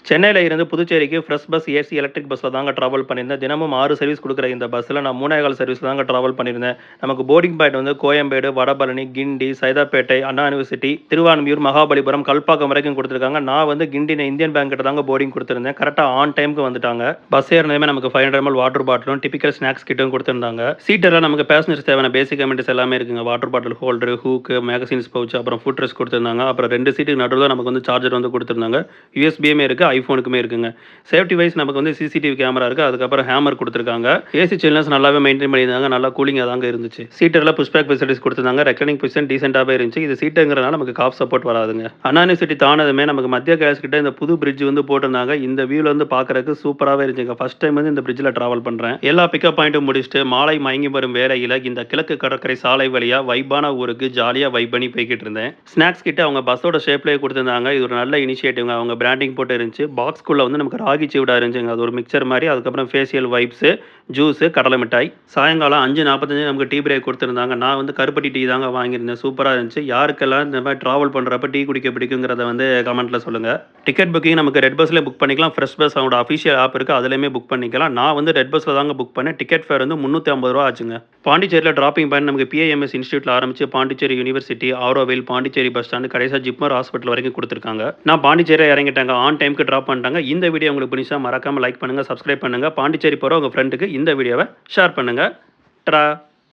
சென்னையில இருந்து புதுச்சேரிக்கு ஃப்ரெஷ் பஸ் ஏசி எலக்ட்ரிக் பஸ்ல தாங்க டிராவல் பண்ணியிருந்தேன். தினமும் 6 சர்வீஸ் குடுக்குற இந்த பஸ்ல நான் 3 1/4 சர்வீஸ்ல தாங்க டிராவல் பண்ணியிருந்தேன். நமக்கு போர்டிங் பாயிண்ட் வந்து கோயம்பேடு, வடபழனி, கிண்டி, சைதாப்பேட்டை, அண்ணா யூனிவர்சிட்டி, திருவான்மியூர், மகாபலிபுரம், கல்பாக்கம் வரைக்கும் குடுத்துருக்காங்க. நான் வந்து கிண்டின இந்தியன் பேங்க் கிட்ட தாங்க போர்டிங் குடுத்திருந்தேன். கரெக்ட்டா ஆன் டைம்க்கு வந்துட்டாங்க. பஸ் ஏறுனதுமே நமக்கு 500 ml வாட்டர் பாட்டிலும், டிபிக்கல் ஸ்நாக்ஸ் கிட்டும் குடுத்திருந்தாங்க. சீட்டெல்லாம் நமக்கு பேசஞ்சர்ஸ் தேவையான பேசிக் அமெனிட்டீஸ் எல்லாமே இருக்குங்க. Water bottle holder, hook, magazines pouch, அப்புறம் ஃபுட் ரெஸ்ட் குடுத்திருந்தாங்க. அப்புறம் 2 சீட்டுக்கு நடுவுல நமக்கு வந்து சார்ஜர் வந்து குடுத்திருந்தாங்க. யூஎஸ்பியுமே இருக்கு, ஐஃபோனுக்குமே இருக்குங்க. சேஃப்டி வைஸ் நமக்கு வந்து சிசிடிவி கேமரா இருக்கு. அதுக்கப்புறம் ஹேமர் கொடுத்துருக்காங்க. ஏசி சில்னஸ் நல்லாவே மெயின்டைன் பண்ணியிருந்தாங்க. நல்லா கூலிங்காக தாங்க இருந்துச்சு. சீட்டெல்லாம் புஷ் பேக் ஃபெசிலிட்டிஸ் கொடுத்துருந்தாங்க. ரெக்லைனிங் பொசிஷன் டீசென்ட்டாகவே இருந்துச்சு. இது சீட்டுங்கிறனால நமக்கு காஃப் சப்போர்ட் வராதுங்க. அண்ணா யூனிவர்சிட்டி தானதுமே நமக்கு மத்திய கைலாஷ் கிட்ட இந்த புது பிரிட்ஜ் வந்து போட்டிருந்தாங்க. இந்த வியூல வந்து பார்க்கறதுக்கு சூப்பராகவே இருந்துச்சுங்க. ஃபர்ஸ்ட் டைம் வந்து இந்த பிரிட்ஜில் டிராவல் பண்ணுறேன். எல்லா பிக்கப் பாயிண்ட்டும் முடிச்சுட்டு மாலை மயங்கி வரும் வேலையில் இந்த கிழக்கு கடற்கரை சாலை வழியாக வைப்பான ஊருக்கு ஜாலியாக வைப் பண்ணி போய்கிட்டு இருந்தேன். ஸ்நாக்ஸ் கிட்ட அவங்க பஸ்ஸோட ஷேப்லேயே கொடுத்துருந்தாங்க. இது ஒரு நல்ல இனிஷியேட்டிவ்ங்க. அவங்க பிராண்டிங் போட்டு இருந்துச்சு. பாக்ஸ்குள்ளே வந்து நமக்கு ராகி சிவுடா இருந்துச்சுங்க. அது ஒரு மிக்சர் மாதிரி. அதுக்கப்புறம் ஃபேஷியல் வைப்ஸு, ஜூஸு, கடலை மிட்டாய். சாயங்காலம் 5:45 நமக்கு டீ பிரேக் கொடுத்துருந்தாங்க. நான் வந்து கருப்பட்டி டீ தாங்க வாங்கியிருந்தேன். சூப்பராக இருந்துச்சு. யாருக்கெல்லாம் இந்த மாதிரி ட்ராவல் பண்ணுறப்ப டீ குடிக்க பிடிக்குங்கிறத வந்து கமெண்ட்டில் சொல்லுங்கள். டிக்கெட் புக்கிங் நமக்கு ரெட் பஸ்லேயே புக் பண்ணிக்கலாம். ஃப்ரெஷ் பஸ் அவங்களோட அஃபிஷியல் ஆப் இருக்குது, அதுலேயுமே புக் பண்ணிக்கலாம். நான் வந்து ரெட் பஸ்ஸில் தாங்க புக் பண்ணேன். டிக்கெட் ஃபேர் வந்து 350 ரூபா ஆச்சுங்க. பாண்டிச்சேரியில் டிராப்பிங் பாயிண்ட் நமக்கு பிஐஎம்எஸ் இன்ஸ்டியூட்டில் ஆரம்பிச்சு Pondicherry university, Auroville, Pondicherry bus stand, கடைசியாக ஜிப்மர் ஹாஸ்பிட்டல் வரைக்கும் கொடுத்துருக்காங்க. நான் பாண்டிச்சேரியில் இறங்கிட்டாங்க. ஆன் டைமுக்கு ட்ராப் பண்ணிட்டாங்க. இந்த வீடியோ உங்களுக்கு பிடிச்சா மறக்காம லைக் பண்ணுங்க, சப்ஸ்கிரைப் பண்ணுங்க. பாண்டிச்சேரி போகிற உங்கள் ஃப்ரெண்டுக்கு இந்த வீடியோவை ஷேர் பண்ணுங்க. டடா.